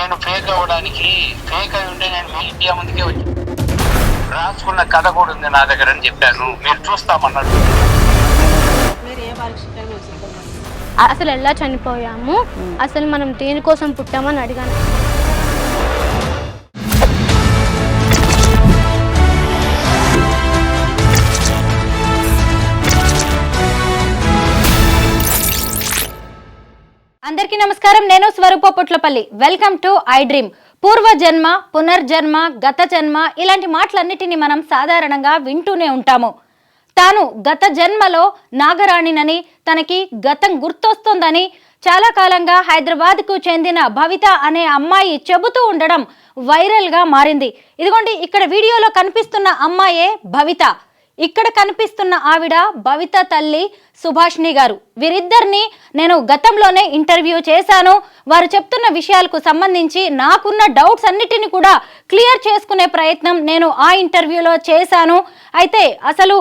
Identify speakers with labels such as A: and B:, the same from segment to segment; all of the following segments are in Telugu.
A: నేను ఫేక్ అవ్వడానికి ఫేక్ అయి ఉంటే నేను ఇండియా ముందుకే వచ్చి రాసుకున్న కథ కూడా ఉంది నా దగ్గర అని చెప్పాను. మీరు చూస్తామన్నాడు.
B: అసలు ఎలా చనిపోయాము, అసలు మనం దేనికోసం పుట్టామని అడిగాను. అందరికీ నమస్కారం. నేను Swaroopa Potlapalli. Welcome to iDream. పూర్వజన్మ, పునర్జన్మ, గత జన్మ ఇలాంటి మాటలన్నిటినీ మనం సాధారణంగా వింటూనే ఉంటాము. తాను గత జన్మలో నాగరాణినని, తనకి గతం గుర్తొస్తుందని చాలా కాలంగా హైదరాబాద్కు చెందిన భవిత అనే అమ్మాయి చెబుతూ ఉండడం వైరల్గా మారింది. ఇదిగోండి, ఇక్కడ వీడియోలో కనిపిస్తున్న అమ్మాయే భవిత. ఇక్కడ కనిపిస్తున్న ఆవిడ భవిత తల్లి సుభాషిణి గారు. వీరిద్దరిని నేను గతంలోనే ఇంటర్వ్యూ చేశాను. వారు చెప్తున్న విషయాలకు సంబంధించి నాకున్న డౌట్స్ అన్నిటిని కూడా క్లియర్ చేసుకునే ప్రయత్నం నేను ఆ ఇంటర్వ్యూలో చేశాను. అయితే అసలు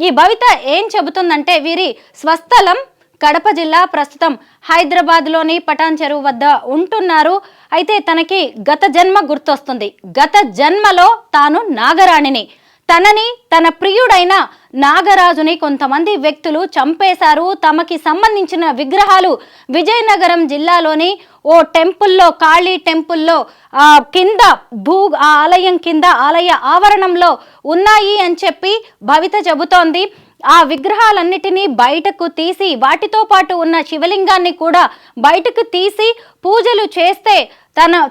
B: ఈ భవిత ఏం చెబుతుందంటే, వీరి స్వస్థలం కడప జిల్లా, ప్రస్తుతం హైదరాబాద్లోని పటాన్ చెరువు వద్ద ఉంటున్నారు. అయితే తనకి గత జన్మ గుర్తొస్తుంది. గత జన్మలో తాను నాగరాణిని, తనని తన ప్రియుడైన నాగరాజుని కొంతమంది వ్యక్తులు చంపేశారు. తమకి సంబంధించిన విగ్రహాలు విజయనగరం జిల్లాలోని ఓ టెంపుల్లో, కాళీ టెంపుల్లో కింద ఆ ఆలయం కింద, ఆలయ ఆవరణంలో ఉన్నాయి అని చెప్పి భవిత చెబుతోంది. ఆ విగ్రహాలన్నిటినీ బయటకు తీసి, వాటితో పాటు ఉన్న శివలింగాన్ని కూడా బయటకు తీసి పూజలు చేస్తే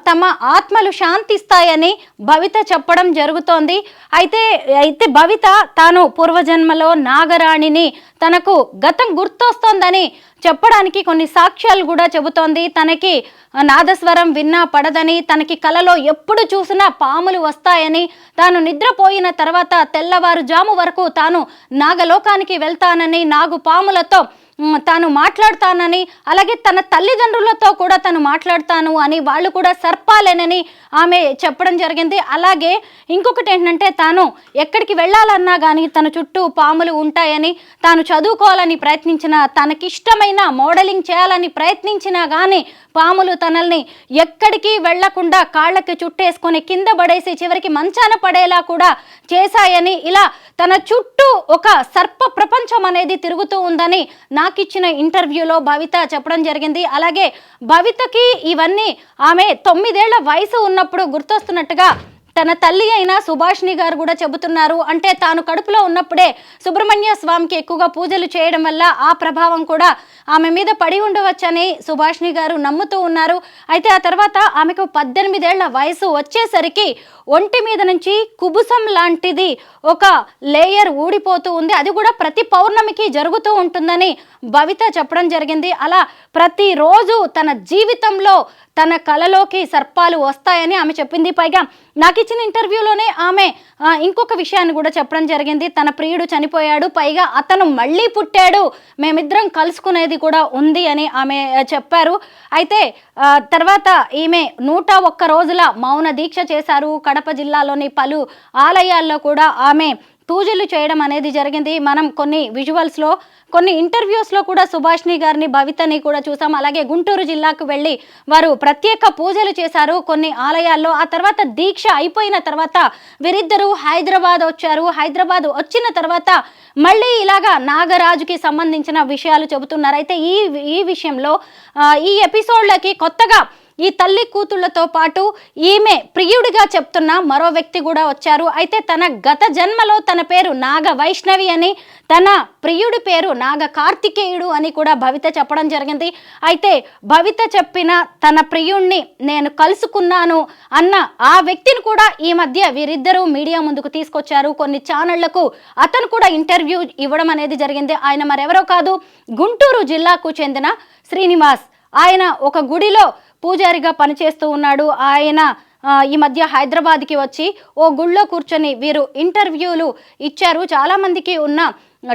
B: తమ ఆత్మలు శాంతిస్తాయని భవిత చెప్పడం జరుగుతోంది. అయితే భవిత తాను పూర్వజన్మలో నాగరాణిని, తనకు గతం గుర్తొస్తోందని చెప్పడానికి కొన్ని సాక్ష్యాలు కూడా చెబుతోంది. తనకి నాదస్వరం విన్నా పడదని, తనకి కలలో ఎప్పుడు చూసినా పాములు వస్తాయని, తాను నిద్రపోయిన తర్వాత తెల్లవారుజాము వరకు తాను నాగలోకానికి వెళ్తానని, నాగు పాములతో తాను మాట్లాడతానని, అలాగే తన తల్లిదండ్రులతో కూడా తను మాట్లాడతాను అని, వాళ్ళు కూడా సర్పాలేనని ఆమె చెప్పడం జరిగింది. అలాగే ఇంకొకటి ఏంటంటే, తాను ఎక్కడికి వెళ్ళాలన్నా కానీ తన చుట్టూ పాములు ఉంటాయని, తాను చదువుకోవాలని ప్రయత్నించిన, తనకిష్టమైన మోడలింగ్ చేయాలని ప్రయత్నించినా కానీ పాములు తనల్ని ఎక్కడికి వెళ్లకుండా కాళ్ళకి చుట్టేసుకొని కింద పడేసి చివరికి మంచాన పడేలా కూడా చేశాయని, ఇలా తన చుట్టూ ఒక సర్ప ప్రపంచం అనేది తిరుగుతూ ఉందని నాకిచ్చిన ఇంటర్వ్యూలో భవిత చెప్పడం జరిగింది. అలాగే భవితకి ఇవన్నీ ఆమె 9 ఏళ్ల వయసు ఉన్నప్పుడు గుర్తొస్తున్నట్టుగా తన తల్లి అయిన సుభాషిణి గారు కూడా చెబుతున్నారు. అంటే తాను కడుపులో ఉన్నప్పుడే సుబ్రహ్మణ్య స్వామికి ఎక్కువగా పూజలు చేయడం వల్ల ఆ ప్రభావం కూడా ఆమె మీద పడి ఉండవచ్చని సుభాషిణి గారు నమ్ముతూ ఉన్నారు. అయితే ఆ తర్వాత ఆమెకు 18 ఏళ్ల వయసు వచ్చేసరికి ఒంటి మీద నుంచి కుబుసం లాంటిది ఒక లేయర్ ఊడిపోతూ ఉంది. అది కూడా ప్రతి పౌర్ణమికి జరుగుతూ ఉంటుందని భవిత చెప్పడం జరిగింది. అలా ప్రతిరోజు తన జీవితంలో తన కలలోకి సర్పాలు వస్తాయని ఆమె చెప్పింది. పైగా నాకు ఇచ్చిన ఇంటర్వ్యూలోనే ఆమె ఇంకొక విషయాన్ని కూడా చెప్పడం జరిగింది. తన ప్రియుడు చనిపోయాడు, పైగా అతను మళ్ళీ పుట్టాడు, మేమిద్దరం కలుసుకునేది కూడా ఉంది అని ఆమె చెప్పారు. అయితే తర్వాత ఈమె 101 రోజుల మౌన దీక్ష చేశారు. కడప జిల్లాలోని పలు ఆలయాల్లో కూడా ఆమె పూజలు చేయడం అనేది జరిగింది. మనం కొన్ని విజువల్స్లో, కొన్ని ఇంటర్వ్యూస్లో కూడా సుభాషిణి గారిని, భవితని కూడా చూసాం. అలాగే గుంటూరు జిల్లాకు వెళ్ళి వారు ప్రత్యేక పూజలు చేశారు కొన్ని ఆలయాల్లో. ఆ తర్వాత దీక్ష అయిపోయిన తర్వాత వీరిద్దరూ హైదరాబాద్ వచ్చారు. హైదరాబాద్ వచ్చిన తర్వాత మళ్ళీ ఇలాగా నాగరాజుకి సంబంధించిన విషయాలు చెబుతున్నారు. అయితే ఈ విషయంలో ఈ ఎపిసోడ్లకి కొత్తగా ఈ తల్లి కూతుళ్లతో పాటు ఈమె ప్రియుడిగా చెప్తున్న మరో వ్యక్తి కూడా వచ్చారు. అయితే తన గత జన్మలో తన పేరు నాగ వైష్ణవి అని, తన ప్రియుడి పేరు నాగ కార్తికేయుడు అని కూడా భవిత చెప్పడం జరిగింది. అయితే భవిత చెప్పిన తన ప్రియుణ్ణి నేను కలుసుకున్నాను అన్న ఆ వ్యక్తిని కూడా ఈ మధ్య వీరిద్దరూ మీడియా ముందుకు తీసుకొచ్చారు. కొన్ని ఛానళ్లకు అతను కూడా ఇంటర్వ్యూ ఇవ్వడం అనేది జరిగింది. ఆయన మరెవరో కాదు, గుంటూరు జిల్లాకు చెందిన శ్రీనివాస్. ఆయన ఒక గుడిలో పూజారిగా పనిచేస్తూ ఉన్నాడు. ఆయన ఈ మధ్య హైదరాబాద్కి వచ్చి ఓ గుళ్ళో కూర్చొని వీరు ఇంటర్వ్యూలు ఇచ్చారు. చాలామందికి ఉన్న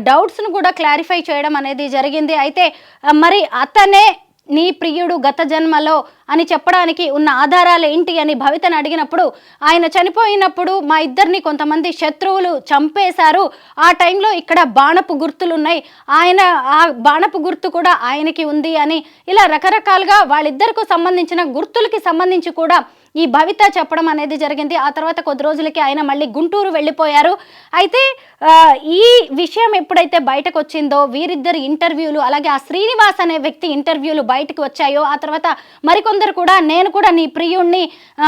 B: డౌట్స్ను కూడా క్లారిఫై చేయడం అనేది జరిగింది. అయితే మరి అతనే నీ ప్రియుడు గత జన్మలో అని చెప్పడానికి ఉన్న ఆధారాలు ఏంటి అని భవితను అడిగినప్పుడు ఆయన చనిపోయినప్పుడు మా ఇద్దరిని కొంతమంది శత్రువులు చంపేశారు, ఆ టైంలో ఇక్కడ బాణపు గుర్తులు ఉన్నాయి, ఆయన ఆ బాణపు గుర్తు కూడా ఆయనకి ఉంది అని ఇలా రకరకాలుగా వాళ్ళిద్దరికి సంబంధించిన గుర్తులకి సంబంధించి కూడా ఈ భవిత చెప్పడం అనేది జరిగింది. ఆ తర్వాత కొద్ది రోజులకి ఆయన మళ్ళీ గుంటూరు వెళ్ళిపోయారు. అయితే ఈ విషయం ఎప్పుడైతే బయటకు వచ్చిందో వీరిద్దరి ఇంటర్వ్యూలు అలాగే ఆ శ్రీనివాస్ అనే వ్యక్తి ఇంటర్వ్యూలు బయటకు వచ్చాయో ఆ తర్వాత మరికొందరు కూడా నేను కూడా నీ ప్రియుణ్ణి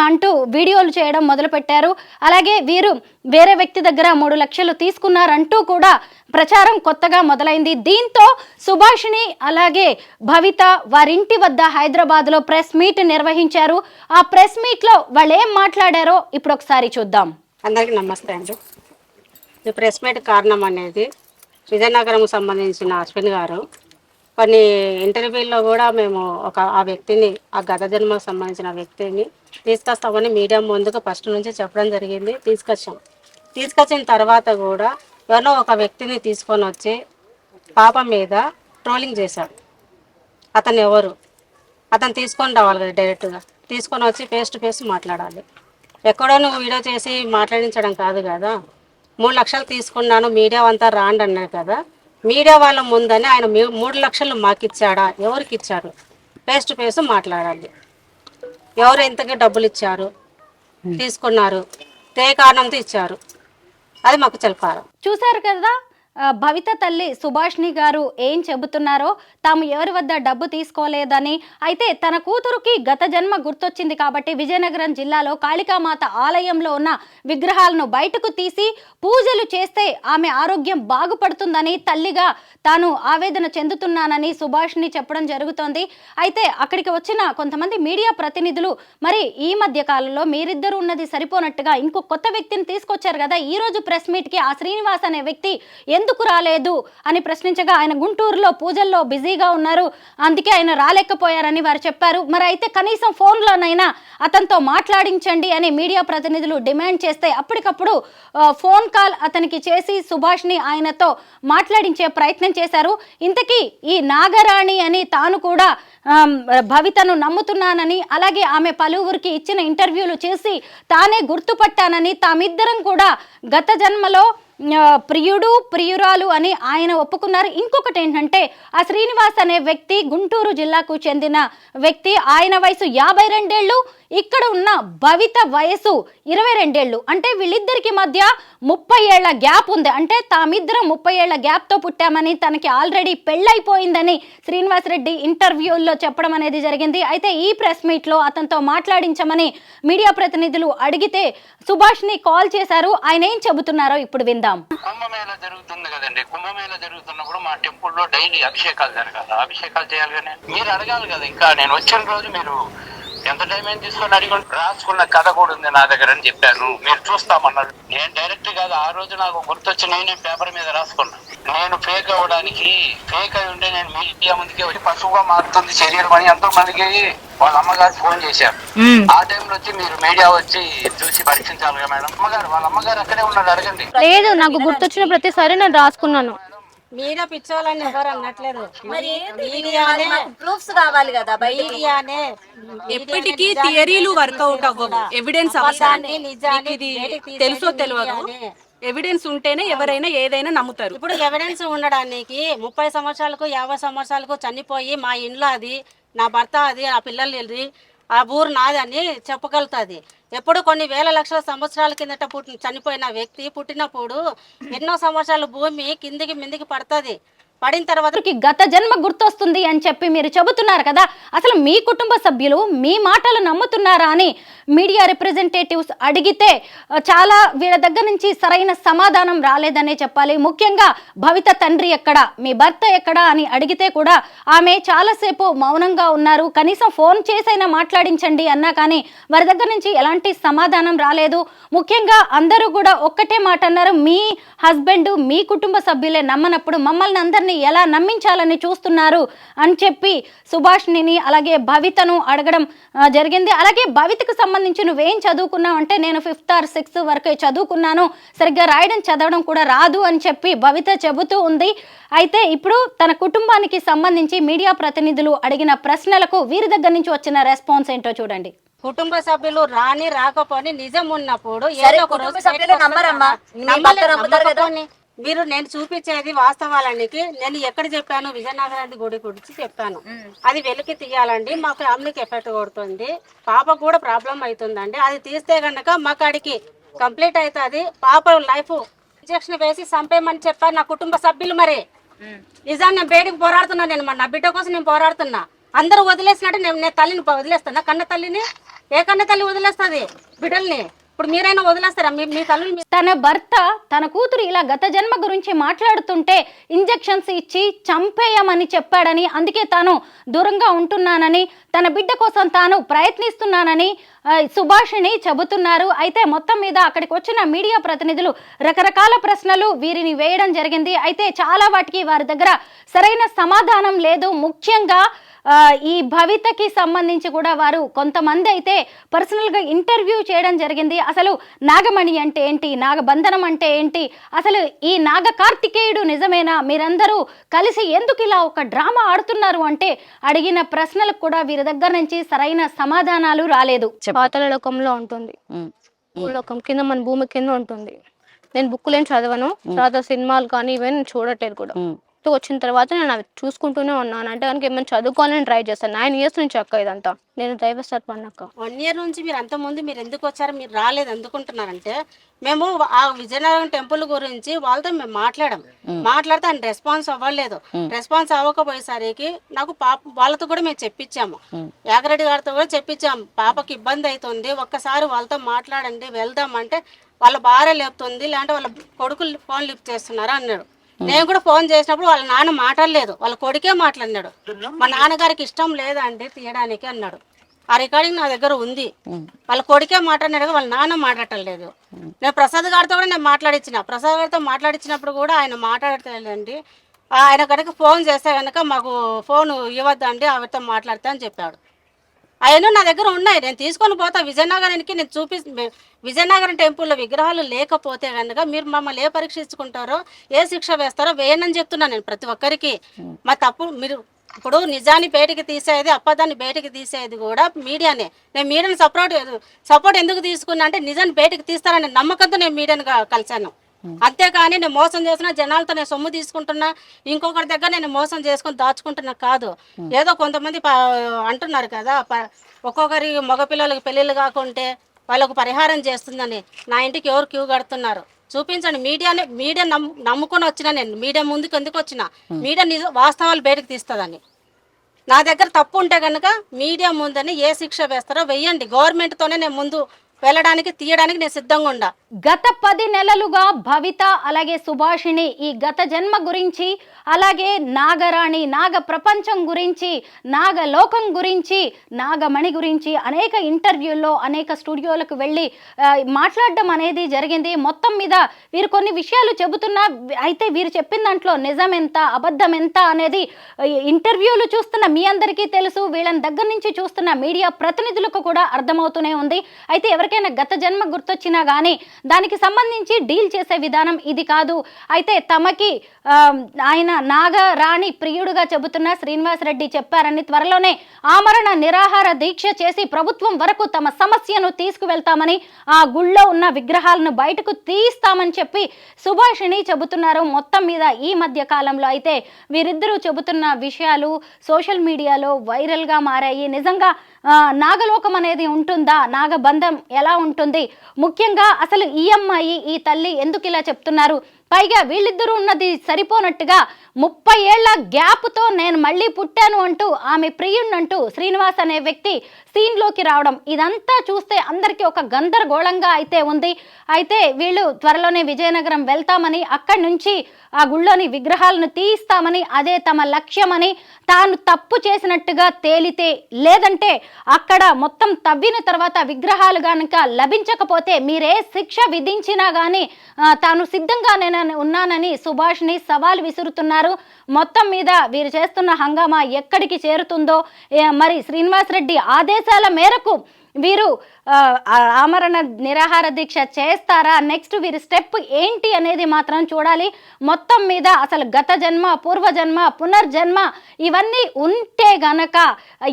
B: అంటూ వీడియోలు చేయడం మొదలుపెట్టారు. అలాగే వీరు వేరే వ్యక్తి దగ్గర 3 లక్షలు తీసుకున్నారంటూ కూడా ప్రచారం కొత్తగా మొదలైంది. దీంతో సుభాషిణి అలాగే భవిత వారింటి వద్ద హైదరాబాద్లో ప్రెస్ మీట్ నిర్వహించారు. ఆ ప్రెస్ మీట్లో వాళ్ళు ఏం మాట్లాడారో ఇప్పుడు ఒకసారి చూద్దాం.
C: అందరికీ నమస్తే అండి. ఈ ప్రెస్ మీట్ కారణం అనేది విజయనగరం సంబంధించిన అశ్విన్ గారు కొన్ని ఇంటర్వ్యూల్లో కూడా మేము ఆ వ్యక్తిని ఆ గత జన్మకు సంబంధించిన వ్యక్తిని తీసుకొస్తామని మీడియా ముందుకు ఫస్ట్ నుంచి చెప్పడం జరిగింది. తీసుకొచ్చిన తర్వాత కూడా ఎవరో ఒక వ్యక్తిని తీసుకొని వచ్చి పాప మీద ట్రోలింగ్ చేశాడు. అతను ఎవరు, అతను తీసుకొని రావాలి కదా, డైరెక్ట్గా తీసుకొని వచ్చి ఫేస్ టు ఫేస్ మాట్లాడాలి. ఎక్కడో నువ్వు వీడియో చేసి మాట్లాడించడం కాదు కదా. 3 లక్షలు తీసుకున్నాను మీడియా అంతా రాండి అన్నారు కదా, మీడియా వాళ్ళ ముందని ఆయన 3 లక్షలు మాకు ఇచ్చాడా, ఎవరికి ఇచ్చారు, ఫేస్ టు ఫేస్ మాట్లాడాలి. ఎవరు ఎంతగా డబ్బులు ఇచ్చారు, తీసుకున్నారు, తే కారణంతో ఇచ్చారు, అది మాకు చెప్పాలి.
B: చూశారు కదా భవిత తల్లి సుభాష్ని గారు ఏం చెబుతున్నారో, తాము ఎవరి వద్ద డబ్బు తీసుకోలేదని, అయితే తన కూతురుకి గత జన్మ గుర్తొచ్చింది కాబట్టి విజయనగరం జిల్లాలో కాళికామాత ఆలయంలో ఉన్న విగ్రహాలను బయటకు తీసి పూజలు చేస్తే ఆమె ఆరోగ్యం బాగుపడుతుందని తల్లిగా తాను ఆవేదన చెందుతున్నానని సుభాష్ని చెప్పడం జరుగుతోంది. అయితే అక్కడికి వచ్చిన కొంతమంది మీడియా ప్రతినిధులు మరి ఈ మధ్య కాలంలో మీరిద్దరు ఉన్నది సరిపోనట్టుగా ఇంకో కొత్త వ్యక్తిని తీసుకొచ్చారు కదా, ఈ రోజు ప్రెస్ మీట్కి ఆ శ్రీనివాస్ అనే వ్యక్తి ఎందుకు రాలేదు అని ప్రశ్నించగా ఆయన గుంటూరులో పూజల్లో బిజీగా ఉన్నారు, అందుకే ఆయన రాలేకపోయారని వారు చెప్పారు. మరి అయితే కనీసం ఫోన్లోనైనా అతనితో మాట్లాడించండి అని మీడియా ప్రతినిధులు డిమాండ్ చేస్తే అప్పటికప్పుడు ఫోన్ కాల్ అతనికి చేసి సుభాష్ని ఆయనతో మాట్లాడించే ప్రయత్నం చేశారు. ఇంతకీ ఈ నాగరాణి అని తాను కూడా భవితను నమ్ముతున్నానని, అలాగే ఆమె పలువురికి ఇచ్చిన ఇంటర్వ్యూలు చేసి తానే గుర్తుపట్టానని, తామిద్దరం కూడా గత జన్మలో ప్రియుడు ప్రియురాలు అని ఆయన ఒప్పుకున్నారు. ఇంకొకటి ఏంటంటే ఆ శ్రీనివాస్ అనే వ్యక్తి గుంటూరు జిల్లాకు చెందిన వ్యక్తి, ఆయన వయసు 52 ఏళ్ళు, ఇక్కడ ఉన్న భవిత వయసు 22 ఏళ్ళు. అంటే వీళ్ళిద్దరికి మధ్య 30 ఏళ్ల గ్యాప్ ఉంది. అంటే తామిద్దరం 30 ఏళ్ల గ్యాప్తో పుట్టామని, తనకి ఆల్రెడీ పెళ్ళైపోయిందని శ్రీనివాస్ రెడ్డి ఇంటర్వ్యూల్లో చెప్పడం అనేది జరిగింది. అయితే ఈ ప్రెస్ మీట్లో అతనితో మాట్లాడించమని మీడియా ప్రతినిధులు అడిగితే సుభాష్ని కాల్ చేశారు. ఆయన ఏం చెబుతున్నారో ఇప్పుడు విందాం.
A: కుంభమేళ జరుగుతుంది కదండి, కుంభమేళ జరుగుతున్నప్పుడు మా టెంపుల్లో డైలీ అభిషేకాలు జరగాలి, అభిషేకాలు చేయాలి. కానీ మీరు అడగాలి కదా, ఇంకా నేను వచ్చిన రోజు మీరు ఎంత టైం ఏం తీసుకొని అడిగి రాసుకున్న కథ కూడా ఉంది నా దగ్గర అని చెప్పాను, మీరు చూస్తామన్నారు. నేను డైరెక్ట్ కాదు, ఆ రోజు నాకు గుర్తొచ్చి నేను పేపర్ మీద రాసుకున్నా. నేను ఫేక్ అవ్వడానికి ఫేక్ అయి ఉంటే నేను మీడియా ముందుకే వచ్చి పశువుగా మారుతుంది శరీరం అని ఎంతో మందికి వాళ్ళ అమ్మగారు ఫోన్ చేశారు. ఆ టైంలో వచ్చి మీరు మీడియా వచ్చి చూసి పరీక్షించాలి మేడం. వాళ్ళ అమ్మగారు అక్కడే ఉన్నారు, అడగండి.
D: లేదు, నాకు గుర్తొచ్చిన ప్రతిసారి నేను రాసుకున్నాను.
C: మీడియా పిచ్చోళ్ళని ఎవరు అనట్లేదు,
E: ప్రూఫ్స్ కావాలి కదా.
C: మీడియానే
F: ఎప్పటికీ థియరీలు వర్కౌట్ అవ్వవు, ఎవిడెన్స్ అవసరం. ఇది తెలుసో తెలియదు, ఎవిడెన్స్ ఉంటేనే ఎవరైనా ఏదైనా నమ్ముతారు.
C: ఇప్పుడు ఎవిడెన్స్ ఉండడానికి 30 సంవత్సరాలకు 50 సంవత్సరాలకు చనిపోయి మా ఇంట్లో అది నా భర్త అది నా పిల్లలు ఆ ఊరు నాది అని చెప్పగలుగుతుంది. ఎప్పుడు కొన్ని వేల లక్షల సంవత్సరాల కిందట చనిపోయిన వ్యక్తి పుట్టినప్పుడు ఎన్నో సంవత్సరాలు భూమి కిందికి మిందికి పడుతుంది. పడిన తర్వాత
B: గత జన్మ గుర్తొస్తుంది అని చెప్పి మీరు చెబుతున్నారు కదా, అసలు మీ కుటుంబ సభ్యులు మీ మాటలు నమ్ముతున్నారా అని మీడియా రిప్రజెంటేటివ్స్ అడిగితే చాలా వీళ్ళ దగ్గర నుంచి సరైన సమాధానం రాలేదనే చెప్పాలి. ముఖ్యంగా భవిత తండ్రి ఎక్కడ, మీ భర్త ఎక్కడా అని అడిగితే కూడా ఆమె చాలాసేపు మౌనంగా ఉన్నారు. కనీసం ఫోన్ చేసైనా మాట్లాడించండి అన్నా కానీ వారి దగ్గర నుంచి ఎలాంటి సమాధానం రాలేదు. ముఖ్యంగా అందరూ కూడా ఒక్కటే మాట అన్నారు, మీ హస్బెండ్ మీ కుటుంబ సభ్యులే నమ్మనప్పుడు మమ్మల్ని అందరినీ ఎలా నమ్మించాలని చూస్తున్నారు అని చెప్పి సుభాష్ని అలాగే భవితను అడగడం జరిగింది. అలాగే భవితకు సంబంధించి సంబంధించి నువ్వేం చదువుకున్నావు అంటే నేను 5th or 6th వరకే చదువుకున్నాను, సరిగ్గా రాయడం చదవడం కూడా రాదు అని చెప్పి భవిత చెబుతూ ఉంది. అయితే ఇప్పుడు తన కుటుంబానికి సంబంధించి మీడియా ప్రతినిధులు అడిగిన ప్రశ్నలకు వీరి దగ్గర నుంచి వచ్చిన రెస్పాన్స్ ఏంటో చూడండి.
C: కుటుంబ సభ్యులు రాకపోని నిజం ఉన్నప్పుడు
E: సరే,
C: ఏదో ఒక
E: కుటుంబ
C: రోజు
E: సభ్యులు నమ్మరమ్మా. మీ భర్త నమ్ముతారు కదా.
C: మీరు నేను చూపించేది వాస్తవాలనికి నేను ఎక్కడ చెప్పాను, విజయనగరానికి గుడి గురించి చెప్పాను. అది వెలికి తీయాలండి, మా ఫ్యామిలీకి ఎఫెక్ట్ కొడుతుంది, పాపకు కూడా ప్రాబ్లం అవుతుందండి. అది తీస్తే గనక మా కాడికి కంప్లీట్ అవుతుంది, పాప లైఫ్ ఇంజక్షన్ వేసి చంపేయమని చెప్పారు నా కుటుంబ సభ్యులు. మరి నిజాన్ని నేను బయటకు పోరాడుతున్నా, నేను నా బిడ్డ కోసం నేను పోరాడుతున్నా. అందరూ వదిలేసినట్టు నేను తల్లిని వదిలేస్తున్నా, కన్న తల్లిని ఏ కన్న తల్లి వదిలేస్తుంది బిడ్డల్ని? ఇప్పుడు మీరైనా వదిలేస్తారా మీ తల్లిని?
B: తన భర్త తన కూతురు ఇలా గత జన్మ గురించి మాట్లాడుతుంటే ఇంజెక్షన్స్ ఇచ్చి చంపేయమని చెప్పాడని, అందుకే తాను దూరంగా ఉంటున్నానని, తన బిడ్డ కోసం తాను ప్రయత్నిస్తున్నానని సుభాషిణి చెబుతున్నారు. అయితే మొత్తం మీద అక్కడికి వచ్చిన మీడియా ప్రతినిధులు రకరకాల ప్రశ్నలు వీరిని వేయడం జరిగింది. అయితే చాలా వాటికి వారి దగ్గర సరైన సమాధానం లేదు. ముఖ్యంగా ఈ భవితకి సంబంధించి కూడా వారు కొంతమంది అయితే పర్సనల్గా ఇంటర్వ్యూ చేయడం జరిగింది. అసలు నాగమణి అంటే ఏంటి, నాగబంధనం అంటే ఏంటి, అసలు ఈ నాగ కార్తికేయుడు నిజమేనా, మీరందరూ కలిసి ఎందుకు ఇలా ఒక డ్రామా ఆడుతున్నారు అంటే అడిగిన ప్రశ్నలకు కూడా వీరి దగ్గర నుంచి సరైన సమాధానాలు రాలేదు.
D: పాతాళ లోకంలో ఉంటుంది, లోకం కింద మన భూమి కింద ఉంటుంది. నేను బుక్కులేం చదవను, తర్వాత సినిమాలు కానీ ఇవన్నీ చూడట్లేదు కూడా. వచ్చిన తర్వాత నేను అవి చూసుకుంటూనే ఉన్నాను. అంటే కనుక ఏమైనా చదువుకోవాలని ట్రై చేస్తాను. 9 years నుంచి అక్క ఇదంతా నేను డ్రైవర్ సార్ పన్నాక
C: 1 year నుంచి మీరు అంత ముందు మీరు ఎందుకు వచ్చారు, మీరు రాలేదు ఎందుకుంటున్నారంటే, మేము ఆ విజయనగరం టెంపుల్ గురించి వాళ్ళతో మేము మాట్లాడితే ఆయన రెస్పాన్స్ అవ్వలేదు. రెస్పాన్స్ అవ్వకపోయేసరికి నాకు పాప వాళ్ళతో కూడా మేము చెప్పించాము, యాగరెడ్డి గారితో కూడా చెప్పించాము, పాపకి ఇబ్బంది అవుతుంది, ఒక్కసారి వాళ్ళతో మాట్లాడండి వెళ్దాం అంటే వాళ్ళ భార్య లేపుతుంది, లేదంటే వాళ్ళ కొడుకులు ఫోన్ లిఫ్ట్ చేస్తున్నారు అన్నాడు. నేను కూడా ఫోన్ చేసినప్పుడు వాళ్ళ నాన్న మాట్లాడలేదు, వాళ్ళ కొడుకే మాట్లాడినాడు. మా నాన్నగారికి ఇష్టం లేదండి తీయడానికి అన్నాడు. ఆ రికార్డింగ్ నా దగ్గర ఉంది. వాళ్ళ కొడుకే మాట్లాడినాడు, వాళ్ళ నాన్న మాట్లాడలేదు. నేను ప్రసాద్ గారితో కూడా నేను మాట్లాడించిన, ప్రసాద్ గారితో మాట్లాడించినప్పుడు కూడా ఆయన మాట్లాడలేదండి. ఆయన కనుక ఫోన్ చేస్తే కనుక మాకు ఫోన్ ఇవ్వద్దండి, ఆవిడతో మాట్లాడతా అని చెప్పాడు. అవన్నీ నా దగ్గర ఉన్నాయి, నేను తీసుకొని పోతా విజయనగరానికి. నేను విజయనగరం టెంపుల్లో విగ్రహాలు లేకపోతే కనుక మీరు మమ్మల్ని ఏ పరీక్షించుకుంటారో, ఏ శిక్ష వేస్తారో వేయండి అని చెప్తున్నాను నేను ప్రతి ఒక్కరికి. మా తప్పు మీరు ఇప్పుడు నిజాన్ని బయటకు తీసేది, అబద్ధాన్ని బయటకు తీసేది కూడా మీడియానే. నేను మీడియాని సపోర్ట్ ఎందుకు తీసుకున్నా అంటే నిజాన్ని బయటకు తీస్తారనే నమ్మకంతో నేను మీడియాని కలిశాను. అంతేకాని నేను మోసం చేస్తున్నా, జనాలతో నేను సొమ్ము తీసుకుంటున్నా, ఇంకొకరి దగ్గర నేను మోసం చేసుకొని దాచుకుంటున్నా కాదు. ఏదో కొంతమంది అంటున్నారు కదా, ఒక్కొక్కరి మగపిల్లలకి పెళ్ళిళ్ళు కాకుంటే వాళ్ళకు పరిహారం చేస్తుందని. నా ఇంటికి ఎవరు క్యూ కడుతున్నారు చూపించండి. మీడియా నమ్ముకొని వచ్చిన నేను మీడియా ముందుకు ఎందుకు వచ్చిన, మీడియా వాస్తవాలు బయటకు తీస్తుందని. నా దగ్గర తప్పు ఉంటే కనుక మీడియా ముందని ఏ శిక్ష వేస్తారో వెయ్యండి. గవర్నమెంట్తోనే నేను ముందు వెళ్ళడానికి తీయడానికి నేను సిద్ధంగా ఉండా.
B: గత 10 నెలలుగా భవిత అలాగే సుభాషిణి ఈ గత జన్మ గురించి, అలాగే నాగరాణి, నాగ ప్రపంచం గురించి, నాగలోకం గురించి, నాగమణి గురించి అనేక ఇంటర్వ్యూల్లో అనేక స్టూడియోలకు వెళ్ళి మాట్లాడడం అనేది జరిగింది. మొత్తం మీద వీరు కొన్ని విషయాలు చెబుతున్నా, అయితే వీరు చెప్పిన దాంట్లో నిజం ఎంత అబద్ధం ఎంత అనేది ఇంటర్వ్యూలు చూస్తున్న మీ అందరికీ తెలుసు, వీళ్ళని దగ్గర నుంచి చూస్తున్న మీడియా ప్రతినిధులకు కూడా అర్థమవుతూనే ఉంది. అయితే ఎవరికైనా గత జన్మ గుర్తొచ్చినా కానీ దానికి సంబంధించి డీల్ చేసే విధానం ఇది కాదు. అయితే తమకి ఆయన నాగరాణి ప్రియుడుగా చెబుతున్న శ్రీనివాస్ రెడ్డి చెప్పారని, త్వరలోనే ఆమరణ నిరాహార దీక్ష చేసి ప్రభుత్వం వరకు తమ సమస్యను తీసుకువెళ్తామని, ఆ గుళ్ళో ఉన్న విగ్రహాలను బయటకు తీస్తామని చెప్పి సుభాషిణి చెబుతున్నారు. మొత్తం మీద ఈ మధ్య కాలంలో అయితే వీరిద్దరూ చెబుతున్న విషయాలు సోషల్ మీడియాలో వైరల్గా మారాయి. నిజంగా నాగలోకం అనేది ఉంటుందా, నాగబంధం ఎలా ఉంటుంది, ముఖ్యంగా అసలు ఈ అమ్మాయి ఈ తల్లి ఎందుకు ఇలా చెప్తున్నారు, పైగా వీళ్ళిద్దరూ ఉన్నది సరిపోనట్టుగా 30 ఏళ్ల గ్యాప్తో నేను మళ్ళీ పుట్టాను అంటూ ఆమె ప్రియుణ్ణంటూ శ్రీనివాస్ అనే వ్యక్తి సీన్లోకి రావడం, ఇదంతా చూస్తే అందరికీ ఒక గందరగోళంగా అయితే ఉంది. అయితే వీళ్ళు త్వరలోనే విజయనగరం వెళ్తామని, అక్కడి నుంచి ఆ గుళ్ళోని విగ్రహాలను తీయిస్తామని, అదే తమ లక్ష్యమని, తాను తప్పు చేసినట్టుగా తేలితే లేదంటే అక్కడ మొత్తం తవ్విన తర్వాత విగ్రహాలు కనుక లభించకపోతే మీరే శిక్ష విధించినా కానీ తాను సిద్ధంగా ఉన్నానని సుభాష్ని సవాల్ విసురుతున్నారు. మొత్తం మీద వీరు చేస్తున్న హంగామా ఎక్కడికి చేరుతుందో, మరి శ్రీనివాస్ రెడ్డి ఆదేశాల మేరకు వీరు ఆమరణ నిరాహార దీక్ష చేస్తారా, నెక్స్ట్ వీరి స్టెప్ ఏంటి అనేది మాత్రం చూడాలి. మొత్తం మీద అసలు గత జన్మ, పూర్వజన్మ, పునర్జన్మ ఇవన్నీ ఉంటే గనక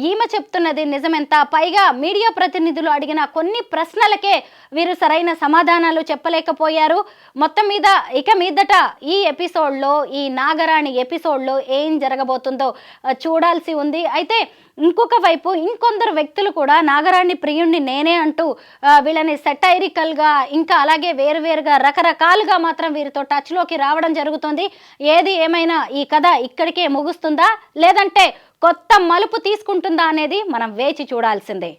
B: ఈమె చెప్తున్నది నిజమెంత? పైగా మీడియా ప్రతినిధులు అడిగిన కొన్ని ప్రశ్నలకే వీరు సరైన సమాధానాలు చెప్పలేకపోయారు. మొత్తం మీద ఇక మీదట ఈ ఎపిసోడ్లో, ఈ నాగరాణి ఎపిసోడ్లో ఏం జరగబోతుందో చూడాల్సి ఉంది. అయితే ఇంకొక వైపు ఇంకొందరు వ్యక్తులు కూడా నాగరాణి ప్రియుణ్ణి నేనే అంటూ వీళ్ళని సెటైరికల్గా ఇంకా అలాగే వేరువేరుగా రకరకాలుగా మాత్రం వీరితో టచ్లోకి రావడం జరుగుతుంది. ఏది ఏమైనా ఈ కథ ఇక్కడికే ముగుస్తుందా లేదంటే కొత్త మలుపు తీసుకుంటుందా అనేది మనం వేచి చూడాల్సిందే.